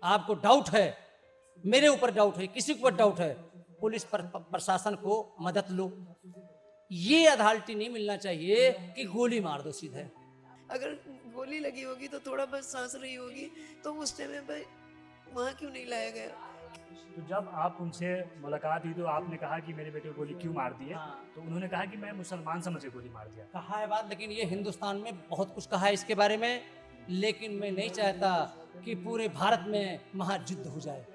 आपको डाउट है, मेरे ऊपर डाउट है, किसी के ऊपर डाउट है, पुलिस प्रशासन को मदद लो। ये अथॉरिटी नहीं मिलना चाहिए कि गोली मार दो सीधे। अगर गोली लगी होगी तो थोड़ा बहुत सांस रही होगी, तो उस टाइम में भाई वहाँ क्यों नहीं लाया गया? तो जब आप उनसे मुलाकात हुई तो आपने कहा कि मेरे बेटे को गोली क्यों मार दी है? हाँ, तो उन्होंने कहा कि मैं मुसलमान समझ के गोली मार दिया। कहा है बात, लेकिन ये हिंदुस्तान में बहुत कुछ कहा है इसके बारे में, लेकिन मैं नहीं चाहता कि पूरे भारत में महायुद्ध हो जाए,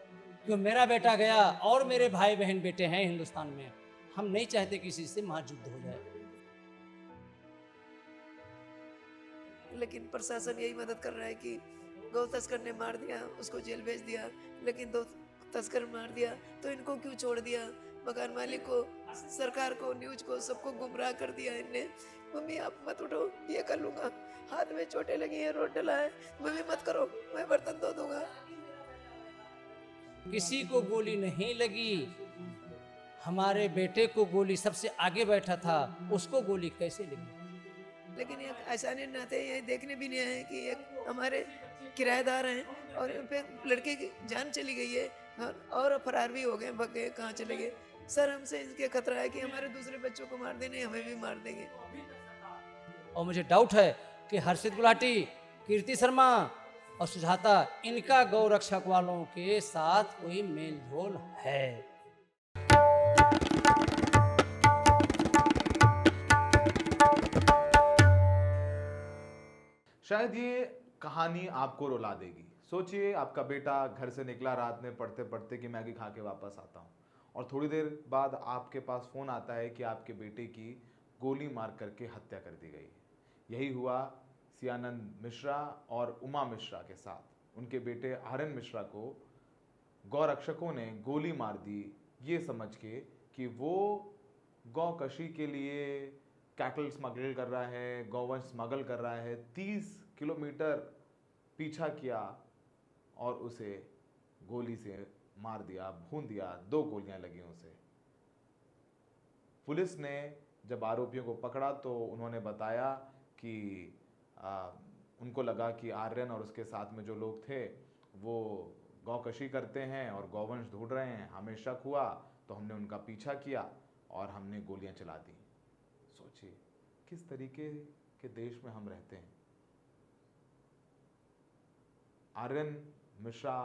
क्यों मेरा बेटा गया और मेरे भाई बहन बेटे हैं हिंदुस्तान में, हम नहीं चाहते किसी से महायुद्ध हो जाए। लेकिन प्रशासन यही मदद कर रहा है कि गौ तस्कर ने मार दिया, उसको जेल भेज दिया, लेकिन दो तस्कर मार दिया तो इनको क्यों छोड़ दिया? मकान मालिक को, सरकार को, न्यूज को, सबको गुमराह कर दिया इनने। मम्मी आप मत उठो, ये कर लूंगा, हाथ में चोटें लगी हैं, रोड डला है, मम्मी मत करो, मैं बर्तन धो दूंगा। किसी को गोली नहीं लगी, हमारे बेटे को गोली, सबसे आगे बैठा था, उसको गोली कैसे लगी? लेकिन ये आसानी नाते ये देखने भी नहीं आए कि एक हमारे किराएदार हैं और इन पे लड़के की जान चली गई है, और फरार भी हो गए, भग गए, कहाँ चले गए। सर हमसे इनके खतरा है कि हमारे दूसरे बच्चों को मार देने, हमें भी मार देंगे। और मुझे डाउट है कि हर्षित गुलाटी, कीर्ति शर्मा और सुजाता, इनका गौ रक्षक वालों के साथ कोई मेल जोल है। शायद ये कहानी आपको रुला देगी। सोचिए आपका बेटा घर से निकला रात में पढ़ते पढ़ते कि मैगी खा के वापस आता हूँ, और थोड़ी देर बाद आपके पास फ़ोन आता है कि आपके बेटे की गोली मार करके हत्या कर दी गई। यही हुआ सियानंद मिश्रा और उमा मिश्रा के साथ। उनके बेटे आर्यन मिश्रा को गौरक्षकों ने गोली मार दी, ये समझ के कि वो गौ कशी के लिए कैटल स्मगल कर रहा है, गौवंश स्मगल कर रहा है। 30 किलोमीटर पीछा किया और उसे गोली से मार दिया, भून दिया। 2 गोलियां लगी उसे। पुलिस ने जब आरोपियों को पकड़ा तो उन्होंने बताया कि उनको लगा कि आर्यन और उसके साथ में जो लोग थे वो गौकशी करते हैं और गौवंश ढूंढ रहे हैं। हमें शक हुआ तो हमने उनका पीछा किया और हमने गोलियां चला दी। सोचिए किस तरीके के देश में हम रहते हैं। आर्यन मिश्रा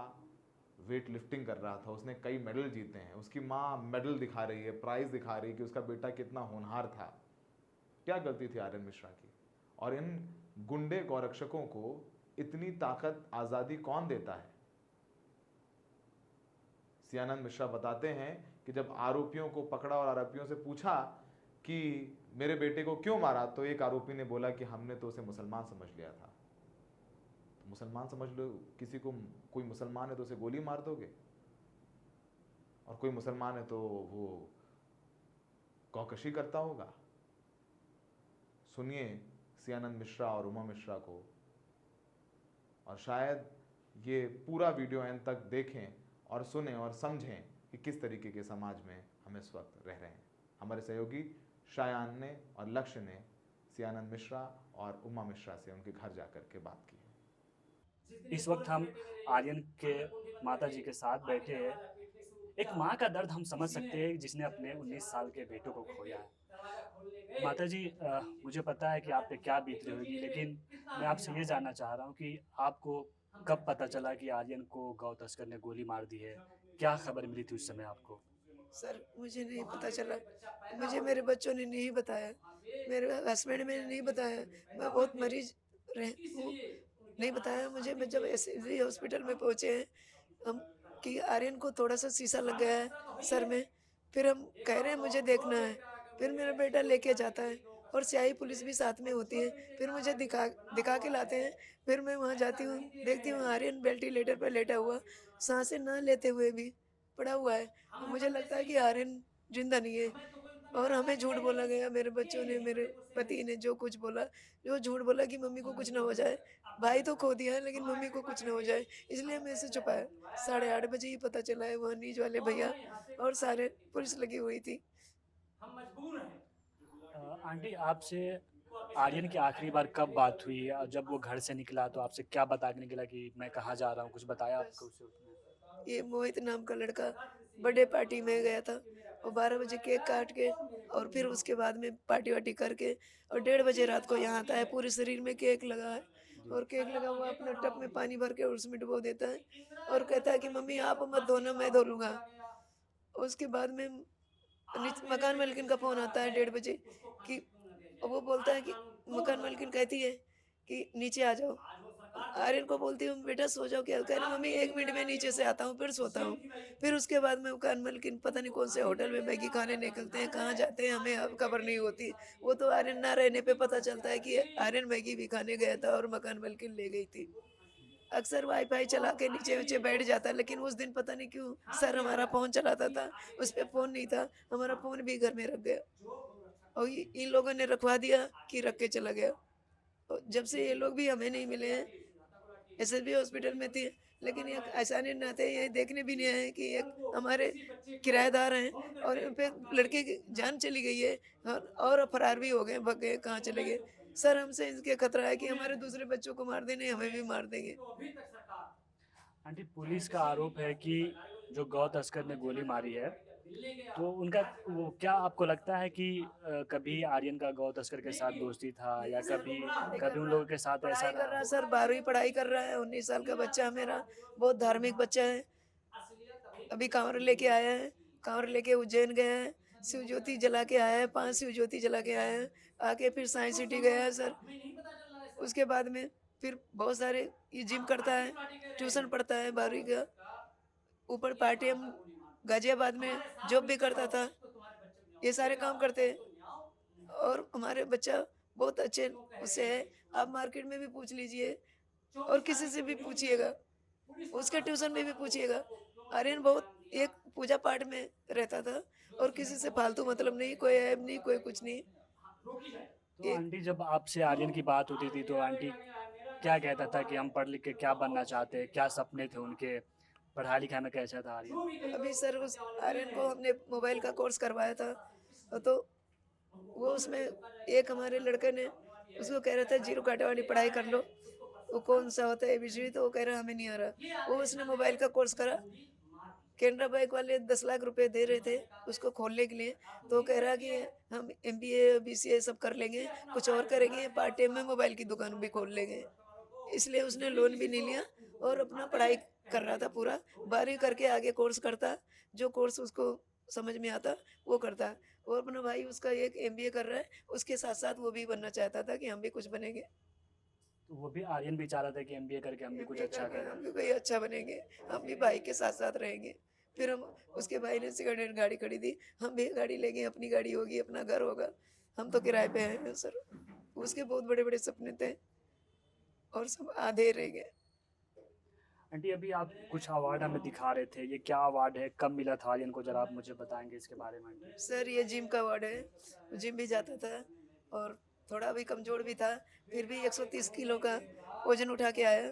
वेट लिफ्टिंग कर रहा था, उसने कई मेडल जीते हैं, उसकी माँ मेडल दिखा रही है, प्राइज दिखा रही है कि उसका बेटा कितना होनहार था। क्या गलती थी आर्यन मिश्रा की? और इन गुंडे गौरक्षकों को इतनी ताकत, आज़ादी कौन देता है? सियानंद मिश्रा बताते हैं कि जब आरोपियों को पकड़ा और आरोपियों से पूछा कि मेरे बेटे को क्यों मारा, तो एक आरोपी ने बोला कि हमने तो उसे मुसलमान समझ लिया था। तो मुसलमान समझ लो, किसी को कोई मुसलमान है तो उसे गोली मार दोगे, और कोई मुसलमान है तो वो गौकशी करता होगा। सुनिए सियानंद मिश्रा और उमा मिश्रा को, और शायद ये पूरा वीडियो एंड तक देखें और सुनें और समझें कि किस तरीके के समाज में हम इस वक्त रह रहे हैं। हमारे सहयोगी शायान ने और लक्ष्य ने सियानंद मिश्रा और उमा मिश्रा से उनके घर जाकर के बात की। इस वक्त हम आर्यन के माता जी के साथ बैठे हैं। एक माँ का दर्द हम समझ सकते हैं जिसने अपने 19 साल के बेटों को खोया है। माता जी, मुझे पता है कि आप पे क्या बीत रही होगी, लेकिन मैं आपसे ये जानना चाह रहा हूँ कि आपको कब पता चला कि आर्यन को गौ तस्कर ने गोली मार दी है? क्या खबर मिली थी उस समय आपको? सर मुझे नहीं पता चला, मुझे मेरे बच्चों ने नहीं बताया, मेरे हस्बैंड ने नहीं बताया, मैं बहुत मरीज रह हूँ, नहीं बताया मुझे। मैं जब एससीजी हॉस्पिटल में पहुँचे हैं हम कि आर्यन को थोड़ा-सा शीशा लग गया है सर में, फिर हम कह रहे हैं मुझे देखना है, फिर मेरा बेटा लेके जाता है और सियाही पुलिस भी साथ में होती है, फिर मुझे दिखा दिखा के लाते हैं, फिर मैं वहाँ जाती हूँ, देखती हूँ आर्यन वेंटिलेटर पे लेटा हुआ, साँसें ना लेते हुए भी पड़ा हुआ है। और मुझे लगता है कि आर्यन ज़िंदा नहीं है, और हमें झूठ बोला गया, मेरे बच्चों ने, मेरे पति ने जो कुछ बोला, जो झूठ बोला कि मम्मी को कुछ ना हो जाए। भाई तो खो दिया है लेकिन मम्मी को कुछ ना हो जाए, इसलिए मैं इसे छुपाया। 8:30 बजे ही पता चला है, वहाँ न्यूज़ वाले भैया और सारे पुलिस लगी हुई थी। आंटी, आपसे आर्यन की आखिरी बार कब बात हुई और जब वो घर से निकला तो आपसे क्या बता के निकला कि मैं कहाँ जा रहा हूँ, कुछ बताया बस आपको उसे उसने? ये मोहित नाम का लड़का बर्थडे पार्टी में गया था और 12 बजे केक काट के और फिर उसके बाद में पार्टी वार्टी करके और 1:30 बजे रात को यहाँ आता है। पूरे शरीर में केक लगा है जी। और केक लगा हुआ अपना टब में पानी भर के उसमें डुबो देता है और कहता है कि मम्मी आप मत धोना, मैं धो लूँगा। उसके बाद में मकान मालकिन का फ़ोन आता है 1:30 बजे कि वो बोलता है कि मकान मालकिन कहती है कि नीचे आ जाओ। आर्यन को बोलती हूँ बेटा सो जाओ, क्या कह रही मम्मी 1 मिनट में नीचे से आता हूँ फिर सोता हूँ। फिर उसके बाद में मकान मालकिन पता नहीं कौन से होटल में मैगी खाने निकलते हैं, कहाँ जाते हैं हमें अब खबर नहीं होती। वो तो आर्यन ना रहने पे पता चलता है कि आर्यन मैगी भी खाने गया था और मकान मालकिन ले गई थी। अक्सर वाईफ़ाई चला के नीचे-वीचे बैठ जाता है, लेकिन उस दिन पता नहीं क्यों सर हमारा फ़ोन चलाता था, उस पे फ़ोन नहीं था, हमारा फ़ोन भी घर में रख गया और ये इन लोगों ने रखवा दिया कि रख के चला गया। और जब से ये लोग भी हमें नहीं मिले हैं, एसएसबी हॉस्पिटल में थे, लेकिन एक एहसानी नाते ये देखने भी नहीं आए कि एक हमारे किराएदार हैं और इन पे लड़के की जान चली गई है और फरार भी हो गए, भग गए, कहाँ चले गए। सर हमसे इसके खतरा है कि हमारे दूसरे बच्चों को मार देंगे, हमें भी मार देंगे। आंटी, पुलिस का आरोप है कि जो गौ तस्कर ने गोली मारी है, तो उनका वो क्या आपको लगता है कि कभी आर्यन का गौ तस्कर के साथ दोस्ती था या कभी पढ़ाई कर कभी उन रहा लोगों के साथ ऐसा पढ़ाई कर रहा? रहा सर, 12वीं पढ़ाई कर रहा है, 19 साल का बच्चा है मेरा, बहुत धार्मिक बच्चा है। अभी कांवड़ लेके आया है, कांवड़ लेके उज्जैन गया है, शिव ज्योति जला के आया है, 5 शिव ज्योति जला के आया है, आके फिर साइंस सिटी गया है सर। उसके बाद में फिर बहुत सारे ये जिम करता है, ट्यूशन पढ़ता है 12वीं का, ऊपर पार्ट टाइम गाज़ियाबाद में जॉब भी करता था। ये सारे काम करते हैं और हमारे बच्चा बहुत अच्छे उससे है। आप मार्केट में भी पूछ लीजिए और किसी से भी पूछिएगा, उसके ट्यूशन में भी पूछिएगा। आर्यन बहुत एक पूजा पाठ में रहता था और किसी से फालतू मतलब नहीं, कोई ऐब नहीं, कोई कुछ नहीं। तो एक आंटी, जब आपसे आर्यन की बात होती थी तो आंटी क्या कहता था कि हम पढ़ लिख के क्या बनना चाहते हैं, क्या सपने थे उनके, पढ़ाई लिखाई में कैसा था आर्यन? अभी सर उस आर्यन को हमने मोबाइल का कोर्स करवाया था, तो वो उसमें एक हमारे लड़के ने उसको कह रहा था जीरो कांटे वाली पढ़ाई कर लो, वो कौन सा होता है एबीसीडी, तो वो कह रहा हमें नहीं आ रहा। वो उसने मोबाइल का कोर्स करा, कैनरा बैंक वाले 10 लाख रुपए दे रहे थे उसको खोलने के लिए, तो वो कह रहा कि हम एमबीए बीसीए सब कर लेंगे, कुछ और करेंगे, पार्ट टाइम में मोबाइल की दुकान भी खोल लेंगे। इसलिए उसने लोन भी नहीं लिया और अपना पढ़ाई कर रहा था पूरा, 12वीं करके आगे कोर्स करता, जो कोर्स उसको समझ में आता वो करता। और अपना भाई उसका एक एमबीए कर रहा है, उसके साथ-साथ वो भी बनना चाहता था कि हम भी कुछ बनेंगे। तो वो भी आर्यन भी चाह रहा था कि एमबीए करके हम भी कुछ एमबीए अच्छा करके करें। हम भी कोई अच्छा बनेंगे, हम भी भाई के साथ-साथ रहेंगे। फिर हम उसके भाई ने सेकंड हैंड गाड़ी खरीदी, हम भी गाड़ी लेंगे, अपनी गाड़ी होगी, अपना घर होगा। हम तो किराए पे हैं सर। उसके बहुत बड़े-बड़े सपने थे और सब आधे रह गए। आंटी, अभी आप कुछ अवार्ड हमें दिखा रहे थे, ये क्या अवार्ड है, कब मिला था आर्यन को, जरा आप मुझे बताएंगे इसके बारे में आंटी? सर ये जिम का वार्ड है, जिम भी जाता था और थोड़ा भी कमज़ोर भी था, फिर भी 130 किलो का वज़न उठा के आया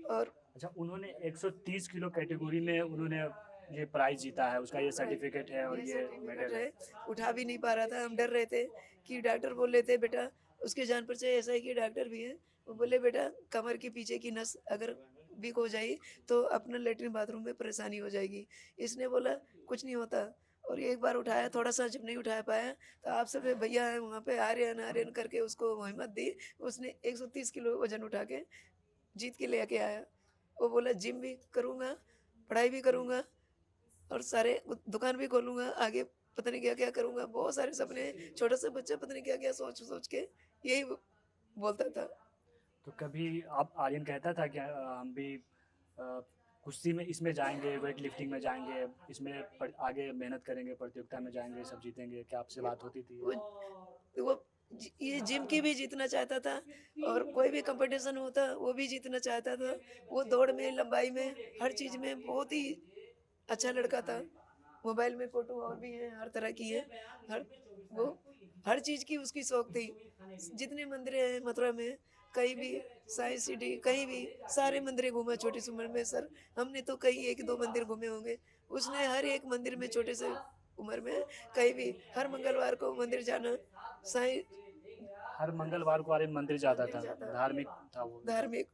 और अच्छा, उन्होंने 130 किलो कैटेगरी में उन्होंने ये प्राइज जीता है, उसका ये सर्टिफिकेट है और ये ये सर्टिफिकेट मेडल है। है, उठा भी नहीं पा रहा था, हम डर रहे थे कि डॉक्टर बोल रहे थे बेटा उसके जान पर से ऐसा है कि डॉक्टर भी हैं, वो बोले बेटा कमर के पीछे की नस अगर वीक हो जाई तो अपना लैट्रिन बाथरूम में परेशानी हो जाएगी। इसने बोला कुछ नहीं होता और एक बार उठाया, थोड़ा-सा जब नहीं उठा पाया तो आप सब भैया हैं वहाँ पे आर्यन, आर्यन करके उसको हिम्मत दी, उसने 130 किलो वज़न उठा के जीत के लेके आया। वो बोला जिम भी करूँगा, पढ़ाई भी करूँगा और सारे दुकान भी खोलूँगा, आगे पता नहीं क्या-क्या करूँगा। बहुत सारे सपने हैं, छोटा सा बच्चा पता नहीं क्या-क्या सोच-सोच के यही बोलता था। तो कभी आप आर्यन कहता था कि हम भी कुश्ती में इसमें जाएंगे, वेट लिफ्टिंग में जाएंगे, इसमें आगे मेहनत करेंगे, प्रतियोगिता में जाएंगे, सब जीतेंगे, क्या आपसे बात होती थी? वो वो ये जिम की भी जीतना चाहता था और कोई भी कंपटीशन होता वो भी जीतना चाहता था। वो दौड़ में, लंबाई में, हर चीज़ में बहुत ही अच्छा लड़का था। मोबाइल में फ़ोटो और भी हैं, हर तरह की हैं। हर वो हर चीज़ की उसकी शौक थी। जितने मंदिर हैं मथुरा में, कहीं भी, साइंस सिटी, कहीं भी, सारे मंदिरें घूमा छोटी सी उम्र में सर। हमने तो कहीं 1-2 मंदिर घूमे होंगे। उसने हर एक मंदिर में छोटे से उम्र में कहीं भी हर मंगलवार को मंदिर जाना, साईं हर मंगलवार को आर्यन मंदिर जाता था, मंदिर जाता। धार्मिक था वो। धार्मिक।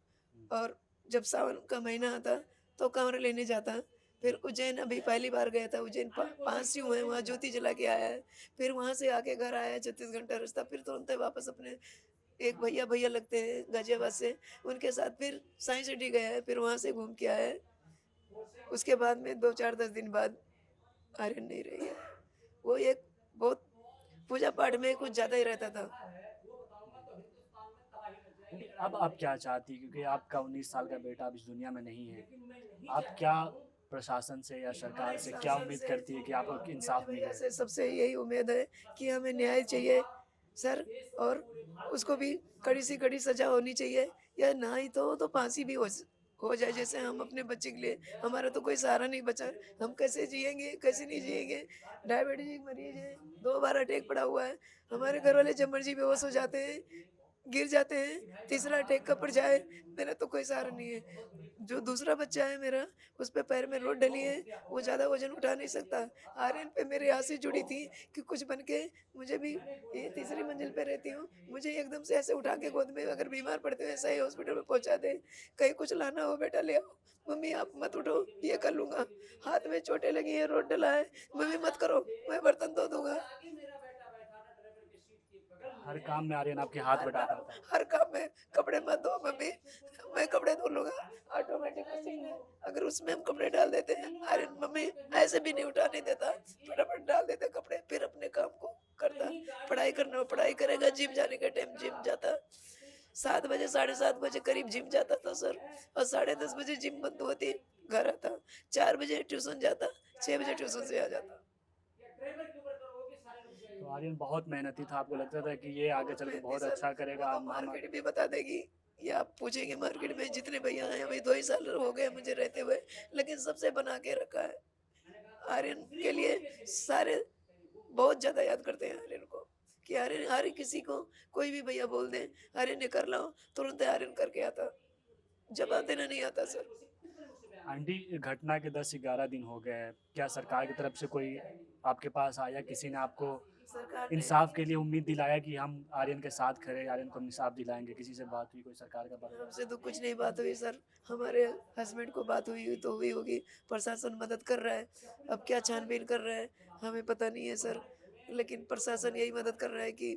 और जब सावन का महीना आता तो कांवड़ लेने जाता। फिर उज्जैन अभी पहली बार गया था, उज्जैन पास ही हुए हैं, वहाँ ज्योति जला के आया है। फिर वहाँ से आके घर आया है, 36 घंटा रास्ता, फिर तुरंत वापस अपने एक भैया भैया लगते हैं गाजियाबाद से, उनके साथ फिर साइंस सिटी गया है, फिर वहाँ से घूम के आया है। उसके बाद में 2-4-10 दिन बाद आर्यन नहीं रही है। वो एक बहुत पूजा पाठ में कुछ ज़्यादा ही रहता था। अब आप क्या चाहती, क्योंकि आपका 19 साल का बेटा अब इस दुनिया में नहीं है, आप क्या प्रशासन से या सरकार से क्या उम्मीद करती है कि आपको इंसाफ भैया मिले? से सबसे यही उम्मीद है कि हमें न्याय चाहिए सर, और उसको भी कड़ी से कड़ी सजा होनी चाहिए, या ना ही तो फांसी भी हो जाए, जैसे हम अपने बच्चे के लिए, हमारा तो कोई सहारा नहीं बचा, हम कैसे जिएंगे कैसे नहीं जिएंगे। डायबिटीज मरीज है, 2 बार अटैक पड़ा हुआ है, हमारे घर वाले जब मर्जी बेहोश हो जाते हैं, गिर जाते हैं, तीसरा अटैक का पड़ जाए, मेरा तो कोई सहारा नहीं है। जो दूसरा बच्चा है मेरा, उस पे पैर में रोड डली है, वो ज़्यादा वजन उठा नहीं सकता। आर्यन पे मेरी आस ही जुड़ी थी कि कुछ बन के मुझे भी, ये तीसरी मंजिल पे रहती हूँ, मुझे एकदम से ऐसे उठा के गोद में अगर बीमार पड़ते हो सही हॉस्पिटल में पहुँचा दे, कहीं कुछ लाना हो बेटा ले आओ, मम्मी आप मत उठो ये कर लूँगा, हाथ में चोटें लगी हैं, रोड डला है, मम्मी मत करो, मैं बर्तन धो दूंगा। हर काम में आर्यन आपके हाथ बटाता था। हर काम में, कपड़े मत धो मम्मी, मैं कपड़े धो लूंगा, ऑटोमेटिक मशीन है, अगर उसमें हम कपड़े डाल देते हैं, अरे मम्मी ऐसे भी नहीं उठाने देता, फटाफट डाल देते कपड़े, फिर अपने काम को करता। पढ़ाई करना हो पढ़ाई करेगा, जिम जाने का टाइम जिम जाता, 7 बजे 7:30 बजे करीब जिम जाता था सर, और 10:30 बजे जिम बंद होती, घर आता, 4 बजे ट्यूशन जाता, 6 बजे ट्यूशन से आ जाता। तो आर्यन बहुत मेहनती था, आपको लगता था कि ये आगे चल के मेहनती बहुत सर, अच्छा करेगा? वो तो मार्केट भी बता देगी, या आप पूछेंगे मार्केट में जितने भैया हैं, अभी 2 ही साल हो गए मुझे रहते हुए, लेकिन सबसे बना के रखा है। आर्यन के लिए सारे बहुत ज्यादा याद करते हैं आर्यन को, कि आर्यन हर किसी को कोई भी भैया बोल दे आर्यन ने कर लाओ, तुरंत आर्यन करके आता, जवाब देना नहीं आता सर। आंटी, घटना के 10-11 दिन हो गए हैं, क्या सरकार की तरफ से कोई आपके पास आया, किसी ने आपको सरकार ने इंसाफ के लिए उम्मीद दिलाया कि हम आर्यन के साथ खड़े, आर्यन को हम इंसाफ दिलाएंगे? किसी से बात हुई, कोई सरकार का बात? हमसे तो कुछ नहीं बात हुई सर, हमारे हस्बैंड को बात हुई तो हुई होगी, प्रशासन मदद कर रहा है, अब क्या छानबीन कर रहा है हमें पता नहीं है सर, लेकिन प्रशासन यही मदद कर रहा है कि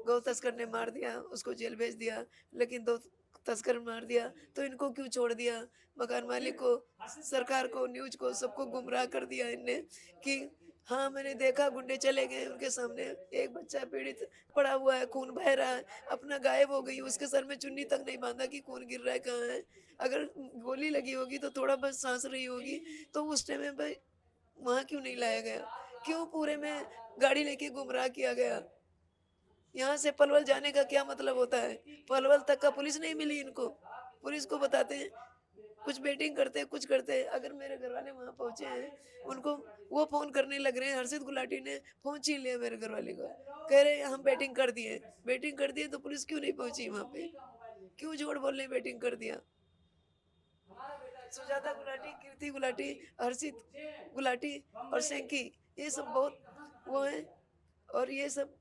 गौ तस्कर ने मार दिया, उसको जेल भेज दिया, लेकिन 2 तस्कर मार दिया तो इनको क्यों छोड़ दिया, मकान मालिक को, सरकार को, न्यूज को, सबको गुमराह कर दिया इनने, कि हाँ मैंने देखा गुंडे चले गए उनके सामने, एक बच्चा पीड़ित पड़ा हुआ है, खून बह रहा है, अपना गायब हो गई, उसके सर में चुन्नी तक नहीं बांधा कि खून गिर रहा है कहाँ है, अगर गोली लगी होगी तो थोड़ा बस सांस रही होगी, तो उस टाइम में भाई वहाँ क्यों नहीं लाया गया, क्यों पूरे में गाड़ी लेके गुमराह किया गया। यहाँ से पलवल जाने का क्या मतलब होता है, पलवल तक का पुलिस नहीं मिली इनको, पुलिस को बताते हैं कुछ बेटिंग करते हैं, कुछ करते हैं, अगर मेरे घर वाले वहाँ पहुँचे हैं, उनको वो फ़ोन करने लग रहे हैं, हर्षित गुलाटी ने फ़ोन छीन लिया मेरे घर वाले का, कह रहे हैं हम बेटिंग कर दिए तो पुलिस क्यों नहीं पहुँची वहाँ पे, क्यों झूठ बोल रहे बेटिंग कर दिया। सुजाता गुलाटी, कीर्ति गुलाटी, हर्षित गुलाटी और सेंकी, ये सब बहुत वो हैं, और ये सब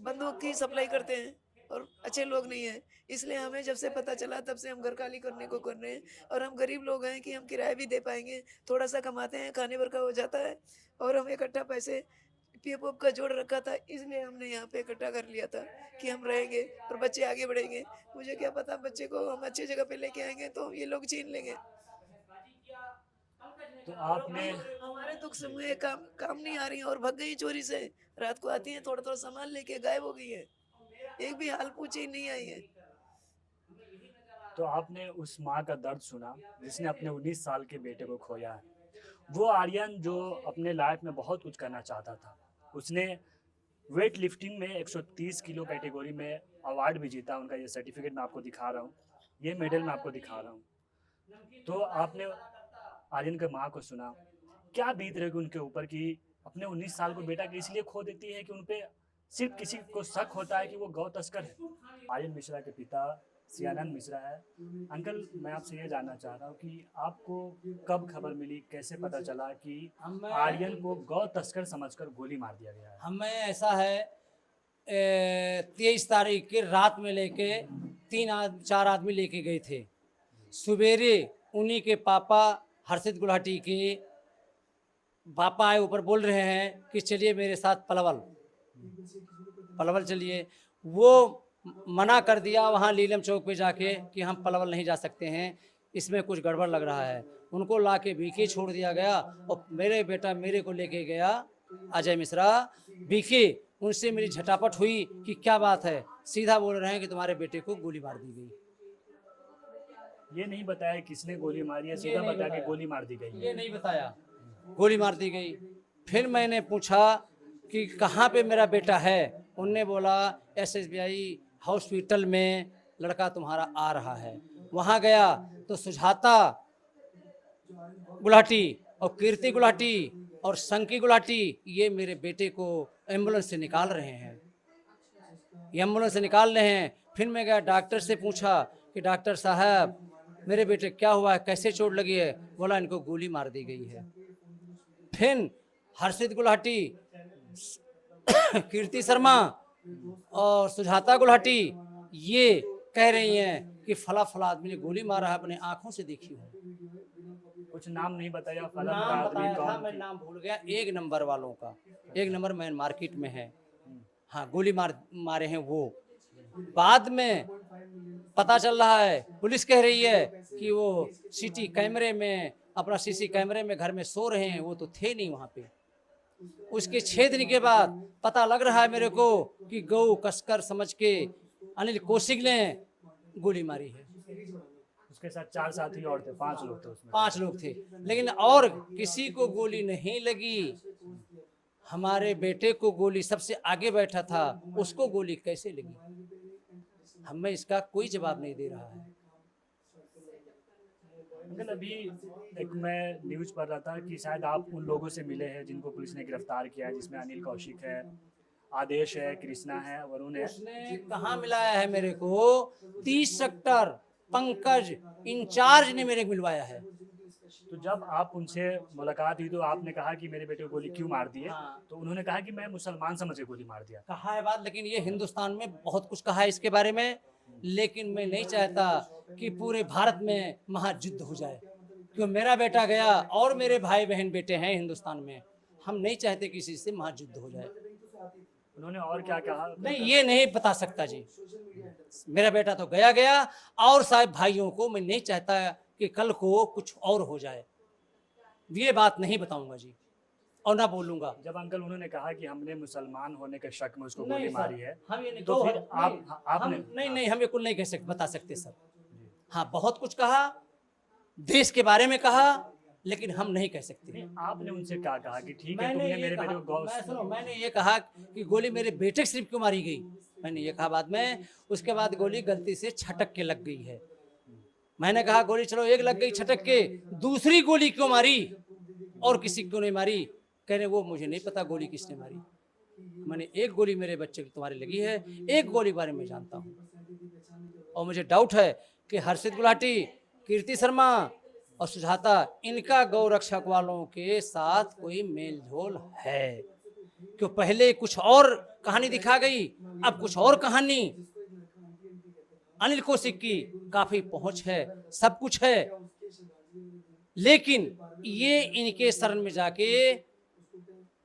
बंदूक की सप्लाई करते हैं और अच्छे लोग नहीं हैं, इसलिए हमें जब से पता चला तब से हम घर खाली करने को कर रहे हैं, और हम गरीब लोग हैं कि हम किराया भी दे पाएंगे, थोड़ा सा कमाते हैं, खाने भर का हो जाता है, और हम इकट्ठा पैसे पीएफ का जोड़ रखा था, इसलिए हमने यहाँ पे इकट्ठा कर लिया था कि हम रहेंगे और बच्चे आगे बढ़ेंगे। मुझे क्या पता बच्चे को हम अच्छी जगह पे लेके आएंगे तो ये लोग छीन लेंगे। तो आपने हमारे दुख समय काम काम नहीं आ रही है और भग गई चोरी से, रात को आती है थोड़ा थोड़ा सामान लेके गायब हो गई है, एक भी हाल पूछे नहीं आई है। तो आपने उस माँ का दर्द सुना जिसने अपने 19 साल के बेटे को खोया है। वो आर्यन जो अपने लाइफ में बहुत कुछ करना चाहता था, उसने वेट लिफ्टिंग में 130 किलो कैटेगरी में अवार्ड भी जीता। उनका ये सर्टिफिकेट मैं आपको दिखा रहा हूँ, ये मेडल मैं आपको दिखा रहा हूँ। तो आपने आर्यन के माँ को सुना, क्या बीत रही उनके ऊपर कि अपने 19 साल को बेटा के इसलिए खो देती है कि उन पे सिर्फ किसी को शक होता है कि वो गौ तस्कर है। आर्यन मिश्रा के पिता सियानंद मिश्रा है। अंकल, मैं आपसे ये जानना चाह रहा हूँ कि आपको कब खबर मिली, कैसे पता चला कि आर्यन को गौ तस्कर समझकर गोली मार दिया गया है? हमें ऐसा है, 23 तारीख के रात में लेके 4 आदमी लेके गए थे। सवेरे उन्हीं के पापा हर्षित गुलाटी के पापा आए, ऊपर बोल रहे हैं कि चलिए मेरे साथ पलवल चलिए। वो मना कर दिया वहाँ लीलम चौक पे जाके कि हम पलवल नहीं जा सकते हैं, इसमें कुछ गड़बड़ लग रहा है। उनको लाके बीके छोड़ दिया गया और मेरे बेटा मेरे को लेके गया अजय मिश्रा बीके। उनसे मेरी झटापट हुई कि क्या बात है, सीधा बोल रहे हैं कि तुम्हारे बेटे को गोली मार दी गई। ये नहीं बताया किसने गोली मारी है, सीधा नहीं बताया कि बताया। गोली मार दी गई ये है। नहीं बताया, गोली मार दी गई। फिर मैंने पूछा कि कहाँ पे मेरा बेटा है, उनने बोला SSBI हॉस्पिटल में लड़का तुम्हारा आ रहा है। वहाँ गया तो सुजाता गुलाटी और कीर्ति गुलाटी और संकी गुलाटी ये मेरे बेटे को एम्बुलेंस से निकाल रहे हैं, ये एम्बुलेंस से निकाल रहे हैं। फिर मैं गया डॉक्टर से पूछा कि डॉक्टर साहब मेरे बेटे क्या हुआ है, कैसे चोट लगी है? बोला इनको गोली मार दी गई है। फिर हर्षित गुलाटी, कीर्ति शर्मा और सुजाता गुलाटी ये कह रही हैं कि फला फला आदमी ने गोली मारा है, अपने आंखों से देखी हूँ। कुछ नाम नहीं बताया, फला नाम आदमी बताया था, कौन मैं थी? नाम भूल गया। 1 नंबर वालों का, 1 नंबर मैन मार्केट में है, हाँ गोली मारे हैं वो। बाद में पता चल रहा है, पुलिस कह रही है कि वो सीटी कैमरे में, अपना सीसी कैमरे में घर में सो रहे हैं, वो तो थे नहीं वहाँ पे। उसके 6 दिन के बाद पता लग रहा है मेरे को कि गौ कसकर समझ के अनिल कौशिक ने गोली मारी है। उसके साथ 4 साथी और थे, 5 लोग थे उसमें। 5 लोग थे, लेकिन और किसी को गोली नहीं लगी। हमारे बेटे को गोली, सबसे आगे बैठा था उसको गोली कैसे लगी, हमें इसका कोई जवाब नहीं दे रहा है। अंकल अभी एक मैं न्यूज़ पढ़ रहा था कि शायद आप उन लोगों से मिले हैं जिनको पुलिस ने गिरफ्तार किया है, जिसमें अनिल कौशिक है, आदेश है, कृष्णा है, वरुण है। उसने कहाँ मिलाया है मेरे को? 30 सेक्टर पंकज इंचार्ज ने मेरे को मिलवाया है। तो जब आप उनसे मुलाकात हुई तो आपने कहा कि मेरे बेटे को गोली क्यों मार दी है? हाँ। तो उन्होंने कहा कि मैं मुसलमान समझ के गोली मार दिया। कहा है बात, लेकिन ये हिंदुस्तान में बहुत कुछ कहा है इसके बारे में, लेकिन मैं नहीं चाहता कि पूरे भारत में महायुद्ध हो जाए। क्यों मेरा बेटा गया और मेरे भाई बहन बेटे हैं हिंदुस्तान में, हम नहीं चाहते किसी से महायुद्ध हो जाए। उन्होंने और क्या कहा? नहीं ये नहीं बता सकता जी, मेरा बेटा तो गया गया, और साहब भाइयों को मैं नहीं चाहता कि कल को कुछ और हो जाए, ये बात नहीं बताऊंगा जी, और ना बोलूंगा। जब अंकल उन्होंने कहा कि हमने मुसलमान होने के शक में उसको नहीं गोली सर, मारी है, हम ये नहीं तो फिर आपने नहीं हम ये कुल नहीं कह सकते, बता सकते सर। हाँ बहुत कुछ कहा, देश के बारे में कहा, लेकिन हम नहीं कह सकते। नहीं, आपने उनसे क्या कहा कि ठीक है तुमने मेरे बेटे को मैंने ये कहा कि गोली मेरे बेटे के सिर्फ क्यों मारी गई, मैंने ये कहा बाद में। उसके बाद गोली गलती से छटक के लग गई है। मैंने कहा गोली चलो एक लग गई छटक के, दूसरी गोली क्यों मारी और किसी क्यों नहीं मारी? कह रहे वो मुझे नहीं पता गोली किसने मारी। मैंने एक गोली मेरे बच्चे की तुम्हारे लगी है, एक गोली बारे में जानता हूँ, और मुझे डाउट है कि हर्षित गुलाटी, कीर्ति शर्मा और सुजाता, इनका गौ रक्षक वालों के साथ कोई मेल झोल है। क्यों पहले कुछ और कहानी दिखा गई, अब कुछ और कहानी। अनिल कौशिक की काफी पहुंच है, सब कुछ है, लेकिन ये इनके शरण में जाके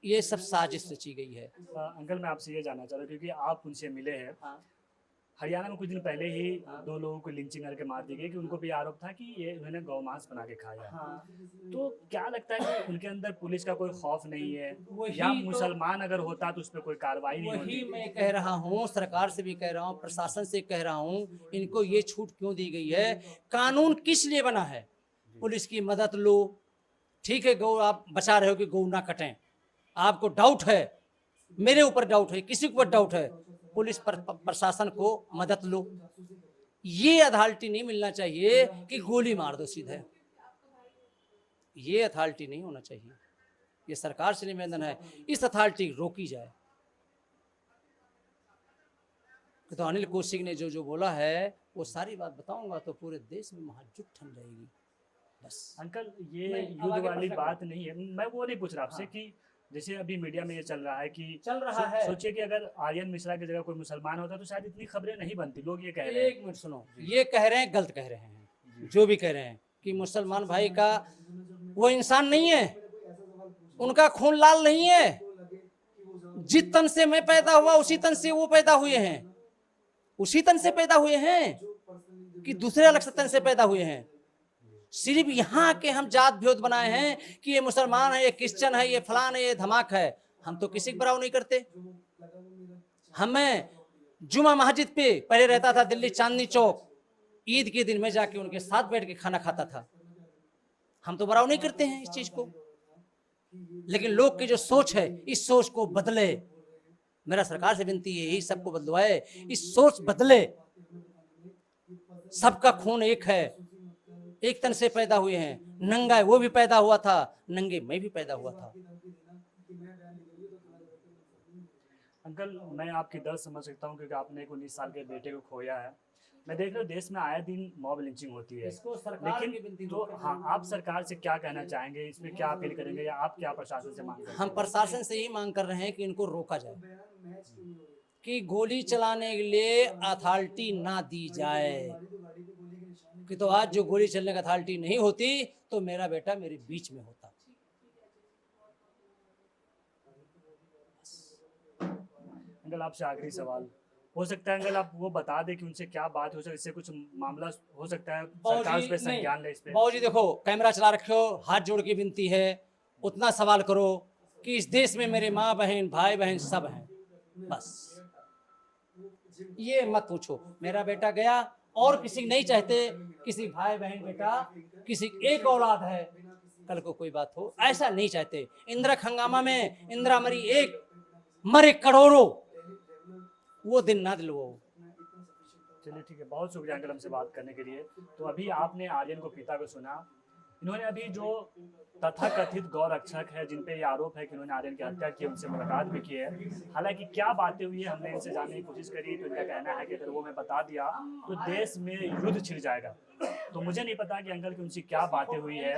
ये सब साजिश रची गई है। अंकल मैं आपसे ये जानना चाह रहा हूँ क्योंकि आप उनसे मिले हैं। हाँ। हरियाणा में कुछ दिन पहले ही 2 लोगों को लिंचिंग करके मार दी गई कि उनको भी आरोप था कि ये उन्होंने गौमांस बना के खाया है। हाँ। तो क्या लगता है कि उनके अंदर पुलिस का कोई खौफ नहीं है, वही या तो- मुसलमान अगर होता तो उस पर कोई कार्रवाई नहीं वही होती? मैं कह रहा हूँ, सरकार से भी कह रहा हूँ, प्रशासन से कह रहा हूँ, इनको ये छूट क्यों दी गई है? कानून किस लिए बना है? पुलिस की मदद लो, ठीक है, गौ आप बचा रहे हो कि गौ ना कटें, आपको डाउट है, मेरे ऊपर डाउट है, किसी के ऊपर डाउट है, पुलिस प्रशासन को मदद लो। ये अथॉरिटी नहीं मिलना चाहिए कि गोली मार दो सीधे, ये अथॉरिटी नहीं होना चाहिए। ये सरकार से निवेदन है, इस अथॉरिटी रोकी जाए। तो अनिल कौशिक ने जो जो बोला है वो सारी बात बताऊंगा तो पूरे देश में महायुद्ध ठन जाएगी। बस अंकल ये नहीं, अब युद्ध आगे वाली बढ़ बात नहीं है, मैं वो नहीं पूछ रहा आपसे हाँ। कि जैसे अभी मीडिया में ये चल रहा है कि चल रहा है। सोचिए कि अगर आर्यन मिश्रा की जगह कोई मुसलमान होता तो शायद इतनी खबरें नहीं बनती, लोग ये कह रहे हैं। एक मिनट सुनो, ये कह रहे हैं, गलत कह रहे हैं जो भी कह रहे हैं कि मुसलमान भाई का वो इंसान नहीं है, उनका खून लाल नहीं है। जिस तन से मैं पैदा हुआ उसी तन से वो पैदा हुए हैं, उसी तन से पैदा हुए हैं कि दूसरे अलग से तन से पैदा हुए हैं। सिर्फ यहाँ के हम जात भेद बनाए हैं कि ये मुसलमान है, ये क्रिश्चियन है, ये फलान है, ये धमाक है। हम तो किसी को बराव नहीं करते। हमें जुमा मस्जिद पे पहले रहता था दिल्ली चांदनी चौक, ईद के दिन में जाके उनके साथ बैठ के खाना खाता था। हम तो बराव नहीं करते हैं इस चीज को, लेकिन लोग की जो सोच है इस सोच को बदले। मेरा सरकार से विनती है, यही सबको बदलवाए, इस सोच बदले। सबका खून एक है, एक तन से पैदा हुए हैं। नंगा है वो भी पैदा हुआ था, नंगे मैं भी पैदा हुआ था। अंकल, मैं आपकी दर्द समझ सकता हूँ क्योंकि आपने एक 19 साल के बेटे को खोया है। मैं देख रहा हूँ देश में आए दिन मॉब लिंचिंग होती है, इसको सरकार की विनती लेकिन तो हाँ, आप सरकार से क्या कहना चाहेंगे, इसमें क्या अपील करेंगे या आप क्या प्रशासन से मांग करेंगे? हम प्रशासन से ही मांग कर रहे हैं कि इनको रोका जाए, कि गोली चलाने के लिए अथॉरिटी ना दी जाए। कि तो आज जो गोली चलने का अथॉरिटी नहीं होती तो मेरा बेटा मेरे बीच में होता। अंकल, आपसे आखिरी सवाल, हो सकता है अंकल आप वो बता दें कि उनसे क्या बात हो सकती है, इससे कुछ मामला हो सकता है, सरकार उस पे संज्ञान ले इस पे। बाबूजी देखो, कैमरा चला रखो, हाथ जोड़ के विनती है, उतना सवाल करो कि इस देश में मेरे माँ बहन भाई बहन सब हैं, बस ये मत पूछो। मेरा बेटा गया और किसी नहीं चाहते, किसी भाई बहन बेटा किसी एक औलाद है, कल को कोई बात हो ऐसा नहीं चाहते। इंदिरा हंगामा में इंदिरा मरी एक, मरे करोड़ों, वो दिन ना दिलवाओ। चलिए ठीक है, बहुत शुक्रिया अंकल हमसे बात करने के लिए। तो अभी आपने आर्यन को पिता को सुना, इन्होंने अभी जो तथाकथित गौ रक्षक है जिन पे ये आरोप है कि उन्होंने आर्यन की हत्या की, उनसे मुलाकात भी की है। हालांकि क्या बातें हुई है हमने इनसे जानने की कोशिश करी, तो इनका कहना है कि अगर वो मैं बता दिया तो देश में युद्ध छिड़ जाएगा। तो मुझे नहीं पता कि अंकल की उनसे क्या बातें हुई है।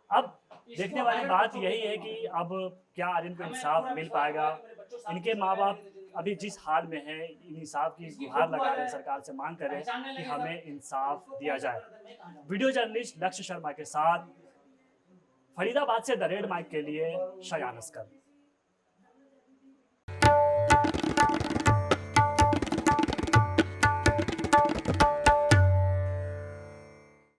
अब देखने वाली बात यही है कि अब क्या आर्यन को इंसाफ मिल पाएगा। इनके माँ बाप अभी जिस हाल में है, इंसाफ की गुहार लगा रहे हैं, सरकार से मांग करें कि हमें इंसाफ दिया जाए। वीडियो जर्नलिस्ट लक्ष्य शर्मा के साथ फरीदाबाद से द रेड माइक के लिए शयान अस्कर।